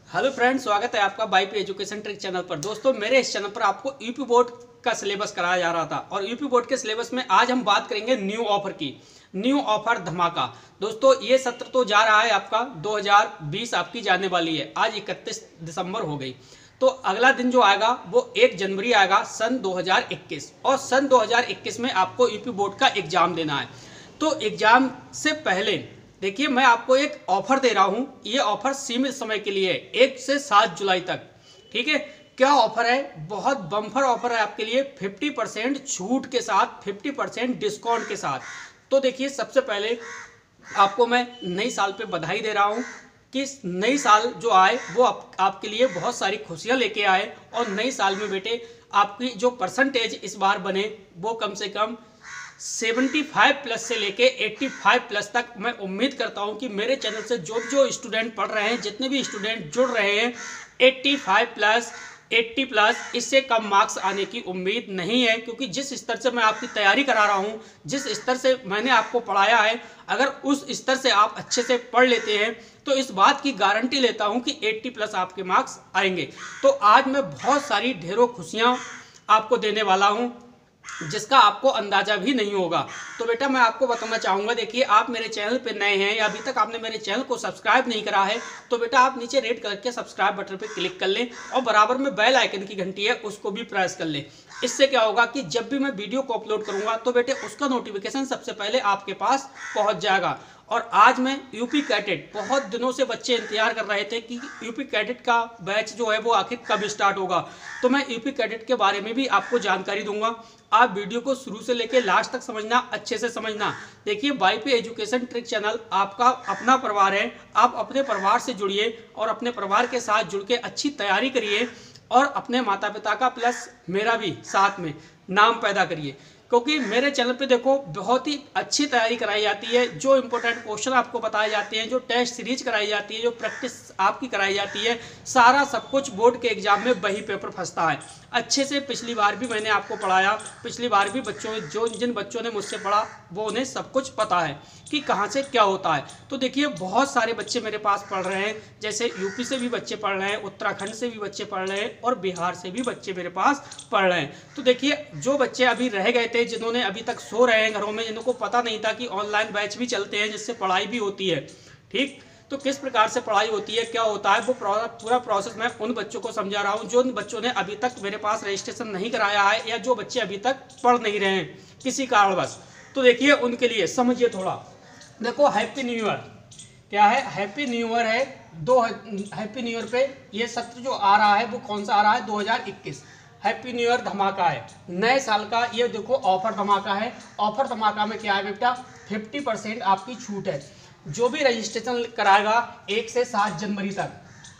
Hello friends, स्वागत है आपका बाईपी एजुकेशन ट्रिक चैनल पर। दोस्तों, मेरे इस चैनल पर आपको यूपी बोर्ड का सिलेबस कराया जा रहा था और यूपी बोर्ड के सिलेबस में आज हम बात करेंगे न्यू ऑफर की। न्यू ऑफर धमाका। दोस्तों, ये सत्र तो जा रहा है आपका 2020 आपकी जाने वाली है। आज 31 दिसंबर हो गई, तो अगला दिन जो आएगा वो 1 जनवरी आएगा सन 2021 और सन 2021 में आपको यूपी बोर्ड का एग्जाम देना है। तो एग्जाम से पहले देखिए, मैं आपको एक ऑफर दे रहा हूं। ये ऑफर सीमित समय के लिए है, 1 से 7 जुलाई तक। ठीक है, क्या ऑफर है? बहुत बम्पर ऑफर है आपके लिए, 50% छूट के साथ, 50% डिस्काउंट के साथ। तो देखिए, सबसे पहले आपको मैं नई साल पे बधाई दे रहा हूं कि नई साल जो आए वो आपके लिए बहुत सारी खुशियां लेके आए और नई साल में बेटे आपकी जो परसेंटेज इस बार बने वो कम से कम 75 प्लस से लेके 85 प्लस तक। मैं उम्मीद करता हूं कि मेरे चैनल से जो स्टूडेंट पढ़ रहे हैं, जितने भी स्टूडेंट जुड़ रहे हैं, 85 प्लस 80 प्लस, इससे कम मार्क्स आने की उम्मीद नहीं है। क्योंकि जिस स्तर से मैं आपकी तैयारी करा रहा हूं, जिस स्तर से मैंने आपको पढ़ाया है, अगर उस स्तर से आप अच्छे से पढ़ लेते हैं तो इस बात की गारंटी लेता हूं कि 80 प्लस आपके मार्क्स आएंगे। तो आज मैं बहुत सारी ढेरों खुशियां आपको देने वाला हूं जिसका आपको अंदाजा भी नहीं होगा। तो बेटा, मैं आपको बताना चाहूँगा, देखिए, आप मेरे चैनल पे नए हैं या अभी तक आपने मेरे चैनल को सब्सक्राइब नहीं करा है तो बेटा आप नीचे रेड कलर के सब्सक्राइब बटन पे क्लिक कर लें और बराबर में बेल आइकन की घंटी है उसको भी प्रेस कर लें। इससे क्या होगा कि जब भी मैं वीडियो को अपलोड करूँगा तो बेटे उसका नोटिफिकेशन सबसे पहले आपके पास पहुँच जाएगा। और आज मैं यूपी कैडेट, बहुत दिनों से बच्चे इंतजार कर रहे थे कि यूपी कैडेट का बैच जो है वो आखिर कब स्टार्ट होगा, तो मैं यूपी कैडेट के बारे में भी आपको जानकारी दूंगा। आप वीडियो को शुरू से लेकर लास्ट तक समझना, अच्छे से समझना। देखिए, बाईपी एजुकेशन ट्रिक चैनल आपका अपना परिवार है। आप अपने परिवार से जुड़िए और अपने परिवार के साथ जुड़ के अच्छी तैयारी करिए और अपने माता पिता का प्लस मेरा भी साथ में नाम पैदा करिए। क्योंकि मेरे चैनल पे देखो बहुत ही अच्छी तैयारी कराई जाती है, जो इंपॉर्टेंट क्वेश्चन आपको बताए जाते हैं, जो टेस्ट सीरीज कराई जाती है, जो प्रैक्टिस आपकी कराई जाती है, सारा सब कुछ बोर्ड के एग्जाम में वही पेपर फंसता है अच्छे से। पिछली बार भी मैंने आपको पढ़ाया, पिछली बार भी जिन बच्चों ने मुझसे पढ़ा वो उन्हें सब कुछ पता है कि कहाँ से क्या होता है। तो देखिए, बहुत सारे बच्चे मेरे पास पढ़ रहे हैं, जैसे यूपी से भी बच्चे पढ़ रहे हैं, उत्तराखंड से भी बच्चे पढ़ रहे हैं और बिहार से भी बच्चे मेरे पास पढ़ रहे हैं। तो देखिए, जो बच्चे अभी रह गए थे, जिन्होंने अभी तक सो रहे हैं घरों में, जिनको पता नहीं था कि ऑनलाइन बैच भी चलते हैं जिससे पढ़ाई भी होती है, ठीक, तो किस प्रकार से पढ़ाई होती है, क्या होता है, वो पूरा प्रोसेस मैं उन बच्चों को समझा रहा हूँ जो उन बच्चों ने अभी तक मेरे पास रजिस्ट्रेशन नहीं कराया है या जो बच्चे अभी तक पढ़ नहीं रहे हैं किसी कारणवश। तो देखिए, उनके लिए समझिए थोड़ा। देखो, हैप्पी न्यू ईयर क्या है? हैप्पी न्यू ईयर है। हैप्पी न्यू ईयर पे ये सत्र जो आ रहा है वो कौन सा आ रहा है? 2021 हैप्पी न्यू ईयर धमाका है, नए साल का। ये देखो ऑफर धमाका है। ऑफर धमाका में क्या है बेटा? 50% आपकी छूट है। जो भी रजिस्ट्रेशन कराएगा 1 से 7 जनवरी तक,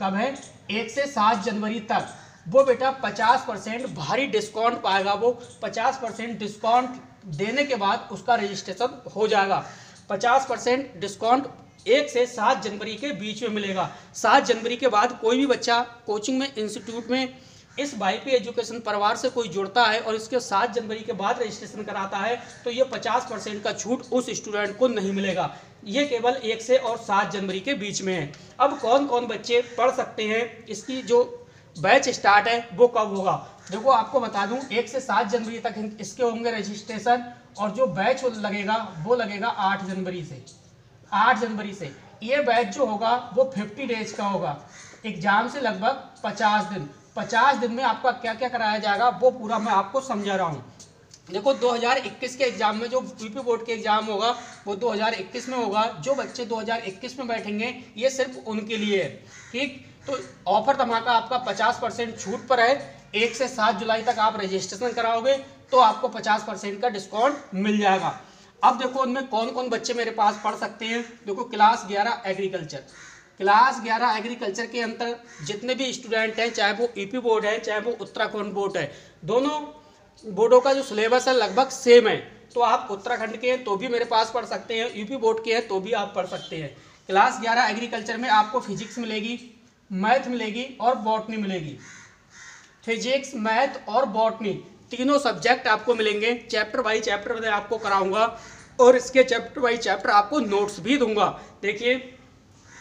कब है? 1 से 7 जनवरी तक, वो बेटा 50% भारी डिस्काउंट पाएगा। वो 50% डिस्काउंट देने के बाद उसका रजिस्ट्रेशन हो जाएगा। 50% डिस्काउंट 1 से 7 जनवरी के बीच में मिलेगा। 7 जनवरी के बाद कोई भी बच्चा कोचिंग में, इंस्टीट्यूट में इस बाईपी एजुकेशन परिवार से कोई जुड़ता है और इसके 7 जनवरी के बाद रजिस्ट्रेशन कराता है तो ये 50% का छूट उस स्टूडेंट को नहीं मिलेगा। ये केवल 1 से और 7 जनवरी के बीच में है। अब कौन कौन बच्चे पढ़ सकते हैं, इसकी जो बैच स्टार्ट है वो कब होगा? देखो, आपको बता दूं, 1 से 7 जनवरी तक इसके होंगे रजिस्ट्रेशन और जो बैच लगेगा वो लगेगा 8 जनवरी से। 8 जनवरी से ये बैच जो होगा वो 50 डेज का होगा। एग्जाम से लगभग 50 दिन। 50 दिन में आपका क्या क्या कराया जाएगा वो पूरा मैं आपको समझा रहा हूँ। देखो, 2021 के एग्जाम में जो यूपी बोर्ड के एग्जाम होगा वो 2021 में होगा। जो बच्चे 2021 में बैठेंगे ये सिर्फ उनके लिए है, ठीक। तो ऑफर धमाका आपका 50% छूट पर है। 1 से 7 जुलाई तक आप रजिस्ट्रेशन कराओगे तो आपको 50% का डिस्काउंट मिल जाएगा। अब देखो, उनमें कौन कौन बच्चे मेरे पास पढ़ सकते हैं। देखो, क्लास 11 एग्रीकल्चर, क्लास 11 एग्रीकल्चर के अंतर जितने भी स्टूडेंट हैं, चाहे वो यूपी बोर्ड है चाहे वो उत्तराखंड बोर्ड है, दोनों बोर्डों का जो सिलेबस है लगभग सेम है। तो आप उत्तराखंड के हैं तो भी मेरे पास पढ़ सकते हैं, यूपी बोर्ड के हैं तो भी आप पढ़ सकते हैं। क्लास 11 एग्रीकल्चर में आपको फिजिक्स मिलेगी, मैथ मिलेगी और बॉटनी मिलेगी। फिजिक्स, मैथ और बॉटनी तीनों सब्जेक्ट आपको मिलेंगे। चैप्टर बाई चैप्टर मैं आपको कराऊंगा और इसके चैप्टर बाई चैप्टर आपको नोट्स भी दूंगा। देखिए,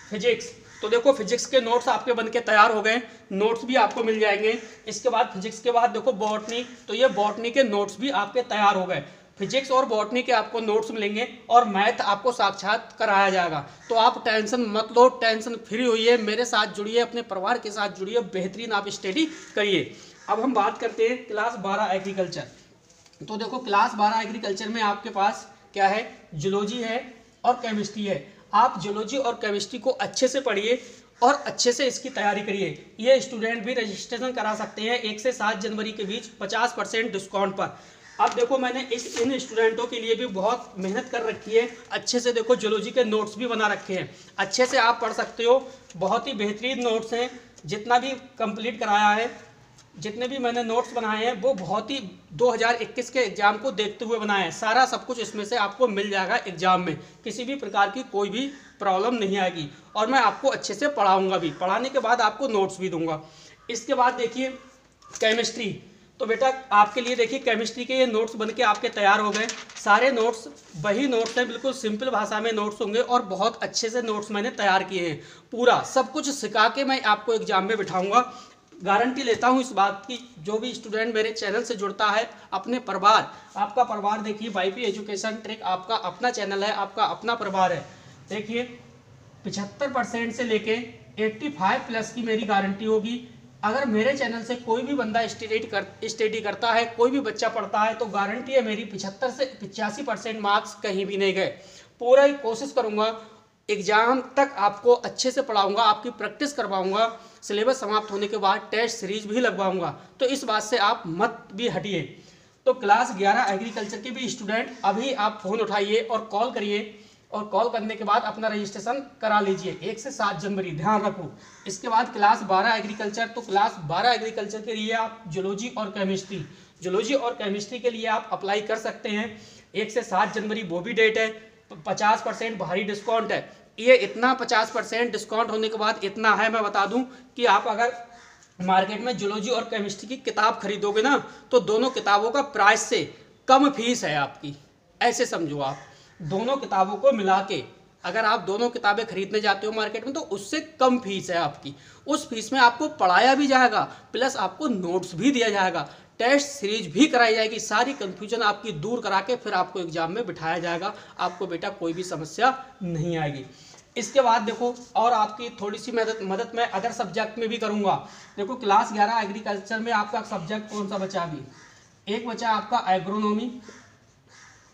फिजिक्स तो देखो फिजिक्स के नोट्स आपके बन के तैयार हो गए, नोट्स भी आपको मिल जाएंगे। इसके बाद फिजिक्स के बाद देखो बॉटनी, तो ये बॉटनी के नोट्स भी आपके तैयार हो गए। फिजिक्स और बॉटनी के आपको नोट्स मिलेंगे और मैथ आपको साक्षात कराया जाएगा। तो आप टेंशन मत लो, टेंशन फ्री होइए, मेरे साथ जुड़िए, अपने परिवार के साथ जुड़िए, बेहतरीन आप स्टडी करिए। अब हम बात करते हैं क्लास 12 एग्रीकल्चर। तो देखो क्लास 12 एग्रीकल्चर में आपके पास क्या है, जूलॉजी है और केमिस्ट्री है। आप जूलॉजी और केमिस्ट्री को अच्छे से पढ़िए और अच्छे से इसकी तैयारी करिए। ये स्टूडेंट भी रजिस्ट्रेशन करा सकते हैं 1 से 7 जनवरी के बीच 50% डिस्काउंट पर। अब देखो मैंने इन स्टूडेंटों के लिए भी बहुत मेहनत कर रखी है, अच्छे से देखो जूलॉजी के नोट्स भी बना रखे हैं, अच्छे से आप पढ़ सकते हो। बहुत ही बेहतरीन नोट्स हैं, जितना भी कंप्लीट कराया है, जितने भी मैंने नोट्स बनाए हैं वो बहुत ही 2021 के एग्जाम को देखते हुए बनाए हैं। सारा सब कुछ इसमें से आपको मिल जाएगा एग्जाम में, किसी भी प्रकार की कोई भी प्रॉब्लम नहीं आएगी और मैं आपको अच्छे से पढ़ाऊंगा भी, पढ़ाने के बाद आपको नोट्स भी दूंगा। इसके बाद देखिए केमिस्ट्री, तो बेटा आपके लिए देखिए केमिस्ट्री के ये नोट्स बन के आपके तैयार हो गए। सारे नोट्स वही नोट्स हैं, बिल्कुल सिंपल भाषा में नोट्स होंगे और बहुत अच्छे से नोट्स मैंने तैयार किए हैं। पूरा सब कुछ सिखा के मैं आपको एग्जाम में बिठाऊंगा। गारंटी लेता हूं इस बात की, जो भी स्टूडेंट मेरे चैनल से जुड़ता है, अपने परिवार, आपका परिवार देखिए वाईपी एजुकेशन ट्रिक आपका अपना चैनल है, आपका अपना परिवार है। देखिए 75% से लेके 85+ की मेरी गारंटी होगी। अगर मेरे चैनल से कोई भी बंदा स्टडी करता है, कोई भी बच्चा पढ़ता है, तो गारंटी है मेरी 75 से 85% मार्क्स कहीं भी नहीं गए। पूरा ही कोशिश करूंगा, एग्जाम तक आपको अच्छे से पढ़ाऊंगा, आपकी प्रैक्टिस करवाऊंगा, सिलेबस समाप्त होने के बाद टेस्ट सीरीज भी लगवाऊंगा। तो इस बात से आप मत भी हटिए। तो क्लास 11 एग्रीकल्चर के भी स्टूडेंट अभी आप फ़ोन उठाइए और कॉल करिए, और कॉल करने के बाद अपना रजिस्ट्रेशन करा लीजिए 1 से 7 जनवरी, ध्यान रखो। इसके बाद क्लास 12 एग्रीकल्चर, तो क्लास 12 एग्रीकल्चर के लिए आप जूलॉजी और केमिस्ट्री के लिए आप अप्लाई कर सकते हैं। 1 से 7 जनवरी वो भी डेट है, 50% भारी डिस्काउंट है। ये इतना 50% डिस्काउंट होने के बाद इतना है, मैं बता दूं कि आप अगर मार्केट में जूलॉजी और केमिस्ट्री की किताब खरीदोगे ना, तो दोनों किताबों का प्राइस से कम फीस है आपकी। ऐसे समझो, आप दोनों किताबों को मिला के अगर आप दोनों किताबें खरीदने जाते हो मार्केट में, तो उससे कम फीस है आपकी। उस फीस में आपको पढ़ाया भी जाएगा, प्लस आपको नोट्स भी दिया जाएगा, टेस्ट सीरीज भी कराई जाएगी, सारी कंफ्यूजन आपकी दूर करा के फिर आपको एग्जाम में बिठाया जाएगा। आपको बेटा कोई भी समस्या नहीं आएगी। इसके बाद देखो, और आपकी थोड़ी सी मदद मैं अदर सब्जेक्ट में भी करूंगा। देखो क्लास 11 एग्रीकल्चर में आपका सब्जेक्ट कौन सा बचा? अभी एक बचा आपका एग्रोनॉमी,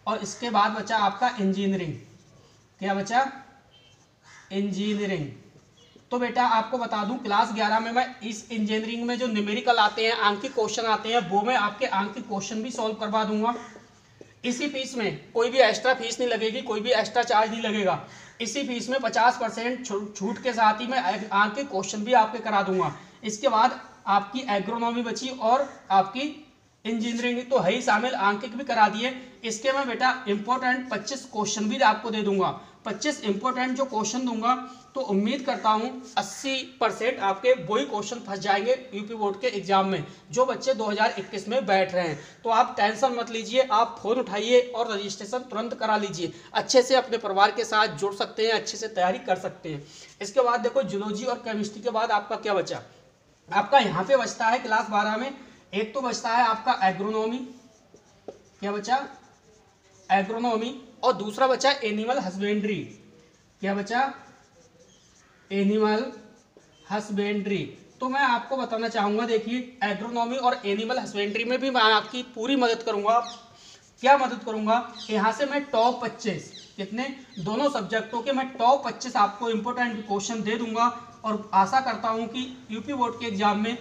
और इसके बाद बचा आपका इंजीनियरिंग। क्या बचा? इंजीनियरिंग। तो बेटा आपको बता दूं, क्लास 11 में मैं इस इंजीनियरिंग में जो न्यूमेरिकल आते हैं, आंकिक क्वेश्चन आते हैं, वो मैं आपके आंकिक क्वेश्चन भी सॉल्व करवा दूंगा। इसी फीस में, कोई भी एक्स्ट्रा फीस नहीं लगेगी, कोई भी एक्स्ट्रा चार्ज नहीं लगेगा। इसी फीस में 50% छूट के साथ ही मैं आंकिक क्वेश्चन भी आपके करा दूंगा। इसके बाद आपकी एग्रोनॉमी बची और आपकी इंजीनियरिंग तो है ही शामिल, आंकिक भी करा दिए। इसके मैं बेटा इंपॉर्टेंट 25 क्वेश्चन भी आपको दे दूंगा। 25 इंपॉर्टेंट जो क्वेश्चन दूंगा, तो उम्मीद करता हूं 80% आपके वही क्वेश्चन फंस जाएंगे यूपी बोर्ड के एग्जाम में, जो बच्चे 2021 में बैठ रहे हैं। तो आप टेंशन मत लीजिए, आप फोन उठाइए और रजिस्ट्रेशन तुरंत करा लीजिए। अच्छे से अपने परिवार के साथ जुड़ सकते हैं, अच्छे से तैयारी कर सकते हैं। इसके बाद देखो जूलॉजी और केमिस्ट्री के बाद आपका क्या बचा? आपका यहाँ पे बचता है क्लास 12 में, एक तो बचता है आपका एग्रोनॉमी। क्या बचा? एग्रोनॉमी। और दूसरा बचा एनिमल हस्बेंड्री। क्या बचा? Animal husbandry. तो मैं आपको बताना चाहूंगा, देखिए एग्रोनॉमी और एनिमल हस्बेंड्री में भी मैं आपकी पूरी मदद करूंगा। क्या मदद करूंगा? यहाँ से मैं टॉप 25, कितने, दोनों सब्जेक्टों के मैं टॉप 25 आपको इंपोर्टेंट क्वेश्चन दे दूंगा। और आशा करता हूं कि यूपी बोर्ड के एग्जाम में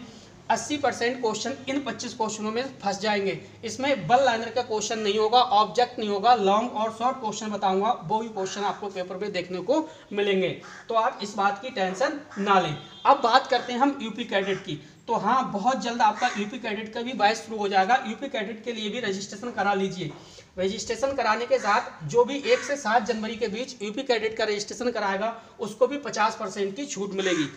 80% क्वेश्चन इन 25 क्वेश्चनों में फंस जाएंगे। इसमें वन लाइनर का क्वेश्चन नहीं होगा, ऑब्जेक्ट नहीं होगा, लॉन्ग और शॉर्ट क्वेश्चन बताऊंगा, वो भी क्वेश्चन आपको पेपर में देखने को मिलेंगे। तो आप इस बात की टेंशन ना लें। अब बात करते हैं हम यूपी कैडेट की। तो हाँ, बहुत जल्द आपका यूपी कैडेट का भी बैच शुरू हो जाएगा। यूपी कैडेट के लिए भी रजिस्ट्रेशन करा लीजिए। रजिस्ट्रेशन कराने के साथ जो भी 1 से 7 जनवरी के बीच यूपी कैडेट का रजिस्ट्रेशन कराएगा, उसको भी 50% की छूट मिलेगी।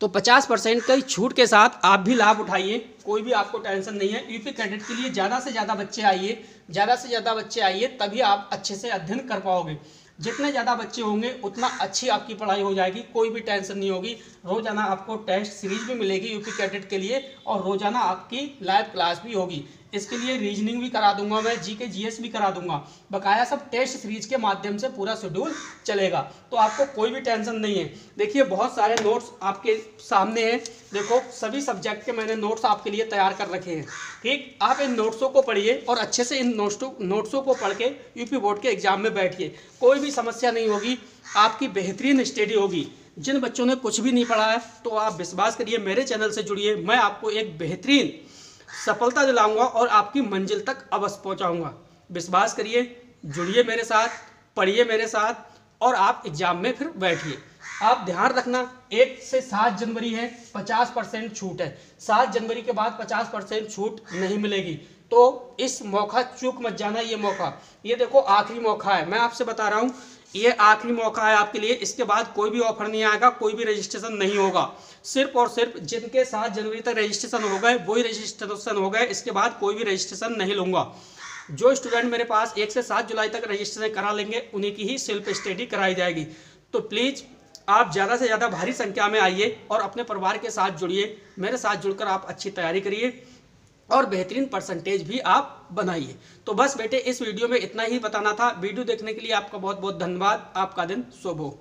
तो 50% की छूट के साथ आप भी लाभ उठाइए, कोई भी आपको टेंशन नहीं है। यूपी कैडेट के लिए ज़्यादा से ज़्यादा बच्चे आइए, ज़्यादा से ज़्यादा बच्चे आइए, तभी आप अच्छे से अध्ययन कर पाओगे। जितने ज़्यादा बच्चे होंगे उतना अच्छी आपकी पढ़ाई हो जाएगी, कोई भी टेंशन नहीं होगी। रोजाना आपको टेस्ट सीरीज भी मिलेगी यूपी कैडेट के लिए, और रोजाना आपकी लाइव क्लास भी होगी। इसके लिए रीजनिंग भी करा दूंगा मैं, जीके जीएस भी करा दूंगा, बकाया सब टेस्ट सीरीज के माध्यम से पूरा शेड्यूल चलेगा, तो आपको कोई भी टेंशन नहीं है। देखिए बहुत सारे नोट्स आपके सामने हैं, देखो सभी सब्जेक्ट के मैंने नोट्स आपके लिए तैयार कर रखे हैं। ठीक, आप इन नोट्सों को पढ़िए और अच्छे से इन नोट्सों को पढ़ के यूपी बोर्ड के एग्जाम में बैठिए, कोई भी समस्या नहीं होगी, आपकी बेहतरीन स्टडी होगी। जिन बच्चों ने कुछ भी नहीं पढ़ा है तो आप विश्वास करिए, मेरे चैनल से जुड़िए, मैं आपको एक बेहतरीन सफलता दिलाऊंगा और आपकी मंजिल तक अवश्य पहुंचाऊंगा। विश्वास करिए, जुड़िए मेरे साथ, पढ़िए मेरे साथ और आप एग्जाम में फिर बैठिए। आप ध्यान रखना 1 से 7 जनवरी है, 50% छूट है। 7 जनवरी के बाद 50% छूट नहीं मिलेगी, तो इस मौका चूक मत जाना। ये मौका, ये देखो आखिरी मौका है, मैं आपसे बता रहा हूँ, ये आखिरी मौका है आपके लिए। इसके बाद कोई भी ऑफर नहीं आएगा, कोई भी रजिस्ट्रेशन नहीं होगा। सिर्फ और सिर्फ जिनके 7 जनवरी तक रजिस्ट्रेशन हो गए वही रजिस्ट्रेशन हो गए, इसके बाद कोई भी रजिस्ट्रेशन नहीं लूँगा। जो स्टूडेंट मेरे पास 1 से 7 जुलाई तक रजिस्ट्रेशन करा लेंगे उन्हीं की ही सेल्फ स्टडी कराई जाएगी। तो प्लीज़ आप ज़्यादा से ज़्यादा भारी संख्या में आइए और अपने परिवार के साथ जुड़िए, मेरे साथ जुड़कर आप अच्छी तैयारी करिए और बेहतरीन परसेंटेज भी आप बनाइए। तो बस बेटे इस वीडियो में इतना ही बताना था। वीडियो देखने के लिए आपका बहुत बहुत धन्यवाद। आपका दिन शुभ हो।